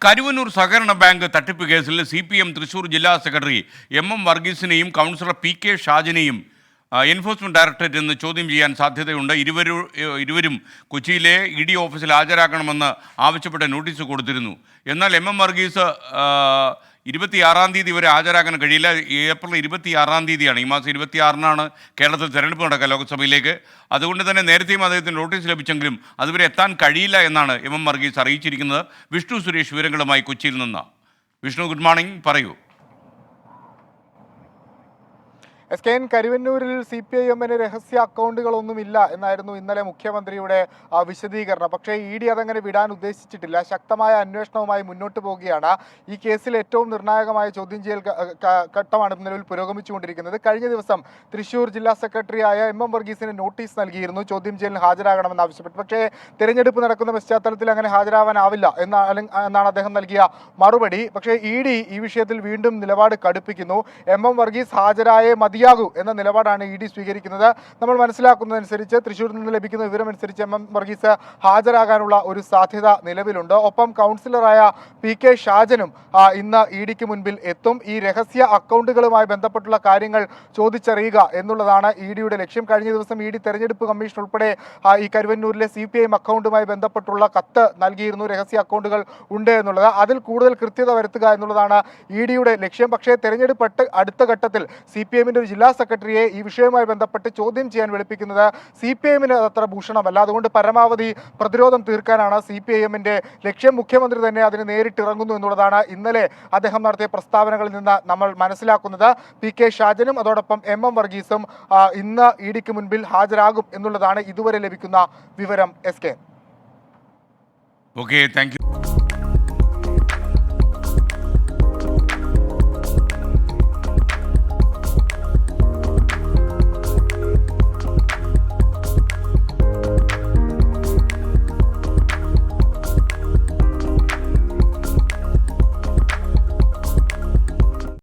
കരുവന്നൂർ സഹകരണ ബാങ്ക് തട്ടിപ്പ് കേസിൽ CPM തൃശൂർ ജില്ലാ സെക്രട്ടറി MM വർഗീസിനെയും കൗൺസിലർ PK ഷാജിനെയും എൻഫോഴ്സ്മെന്റ് ഡയറക്ടറേറ്റ് ഇന്ന് ചോദ്യം ചെയ്യാൻ സാധ്യതയുണ്ട്. ഇരുവരും കൊച്ചിയിലെ ED ഓഫീസിൽ ഹാജരാക്കണമെന്ന് ആവശ്യപ്പെട്ട് നോട്ടീസ് കൊടുത്തിരുന്നു. എന്നാൽ MM വർഗീസ് 26-ാം തീയതി വരെ ഹാജരാക്കാൻ കഴിയില്ല. ഏപ്രിൽ 26-ാം തീയതിയാണ്, ഈ മാസം 26-നാണ് കേരളത്തിൽ തെരഞ്ഞെടുപ്പ് നടക്കുക ലോക്സഭയിലേക്ക്. അതുകൊണ്ട് തന്നെ നേരത്തെയും അദ്ദേഹത്തിന് നോട്ടീസ് ലഭിച്ചെങ്കിലും അതുവരെ എത്താൻ കഴിയില്ല എന്നാണ് MM വർഗീസ് അറിയിച്ചിരിക്കുന്നത്. വിഷ്ണു സുരേഷ് വിവരങ്ങളുമായി കൊച്ചിയിൽ നിന്ന്. വിഷ്ണു, ഗുഡ് മോർണിംഗ്, പറയൂ. SKN കരുവന്നൂരിൽ CPIM-ന് രഹസ്യ അക്കൗണ്ടുകളൊന്നുമില്ല എന്നായിരുന്നു ഇന്നലെ മുഖ്യമന്ത്രിയുടെ വിശദീകരണം. പക്ഷേ ED അതങ്ങനെ വിടാൻ ഉദ്ദേശിച്ചിട്ടില്ല. ശക്തമായ അന്വേഷണവുമായി മുന്നോട്ട് പോവുകയാണ്. ഈ കേസിൽ ഏറ്റവും നിർണായകമായ ചോദ്യം ചെയ്യൽ ഘട്ടമാണ് നിലവിൽ പുരോഗമിച്ചുകൊണ്ടിരിക്കുന്നത്. കഴിഞ്ഞ ദിവസം തൃശൂർ ജില്ലാ സെക്രട്ടറിയായ MM വർഗീസിന് നോട്ടീസ് നൽകിയിരുന്നു, ചോദ്യം ചെയ്യലിന് ഹാജരാകണമെന്ന് ആവശ്യപ്പെട്ടു. പക്ഷേ തെരഞ്ഞെടുപ്പ് നടക്കുന്ന പശ്ചാത്തലത്തിൽ അങ്ങനെ ഹാജരാവാനാവില്ല എന്നാണ് അദ്ദേഹം നൽകിയ മറുപടി. പക്ഷേ ED ഈ വിഷയത്തിൽ വീണ്ടും നിലപാട് കടുപ്പിക്കുന്നു. MM വർഗീസ് ഹാജരായേ മതിയാകൂ എന്ന നിലപാടാണ് ED സ്വീകരിക്കുന്നത്. നമ്മൾ മനസ്സിലാക്കുന്നതനുസരിച്ച്, തൃശ്ശൂരിൽ നിന്ന് ലഭിക്കുന്ന വിവരമനുസരിച്ച് MM വർഗീസ് ഹാജരാകാനുള്ള ഒരു സാധ്യത നിലവിലുണ്ട്. ഒപ്പം കൗൺസിലറായ PK ഷാജനും ഇന്ന് EDക്ക് മുൻപിൽ എത്തും. ഈ രഹസ്യ അക്കൗണ്ടുകളുമായി ബന്ധപ്പെട്ടുള്ള കാര്യങ്ങൾ ചോദിച്ചറിയുക എന്നുള്ളതാണ് EDയുടെ ലക്ഷ്യം. കഴിഞ്ഞ ദിവസം ED തെരഞ്ഞെടുപ്പ് കമ്മീഷൻ ഉൾപ്പെടെ ഈ കരുവന്നൂരിലെ CPIM അക്കൗണ്ടുമായി ബന്ധപ്പെട്ടുള്ള കത്ത് നൽകിയിരുന്നു. രഹസ്യ അക്കൗണ്ടുകൾ ഉണ്ട് എന്നുള്ളത്, അതിൽ കൂടുതൽ കൃത്യത വരുത്തുക എന്നുള്ളതാണ് EDയുടെ ലക്ഷ്യം. പക്ഷേ തെരഞ്ഞെടുപ്പ് അടുത്ത ഘട്ടത്തിൽ CPIM-ന്റെ ഒരു ജില്ലാ സെക്രട്ടറിയെ ഈ വിഷയവുമായി ബന്ധപ്പെട്ട് ചോദ്യം ചെയ്യാൻ വിളിപ്പിക്കുന്നത് CPIM-ന് അത്ര ഭൂഷണമല്ല. അതുകൊണ്ട് പരമാവധി പ്രതിരോധം തീർക്കാനാണ് CPIM-ന്റെ ലക്ഷ്യം. മുഖ്യമന്ത്രി തന്നെ അതിന് നേരിട്ടിറങ്ങുന്നു എന്നുള്ളതാണ് ഇന്നലെ അദ്ദേഹം നടത്തിയ പ്രസ്താവനകളിൽ നിന്ന് നമ്മൾ മനസ്സിലാക്കുന്നത്. PK ഷാജനും അതോടൊപ്പം MM വർഗീസും ഇന്ന് EDക്ക് മുൻപിൽ ഹാജരാകും എന്നുള്ളതാണ് ഇതുവരെ ലഭിക്കുന്ന വിവരം. SK. Okay, thank you.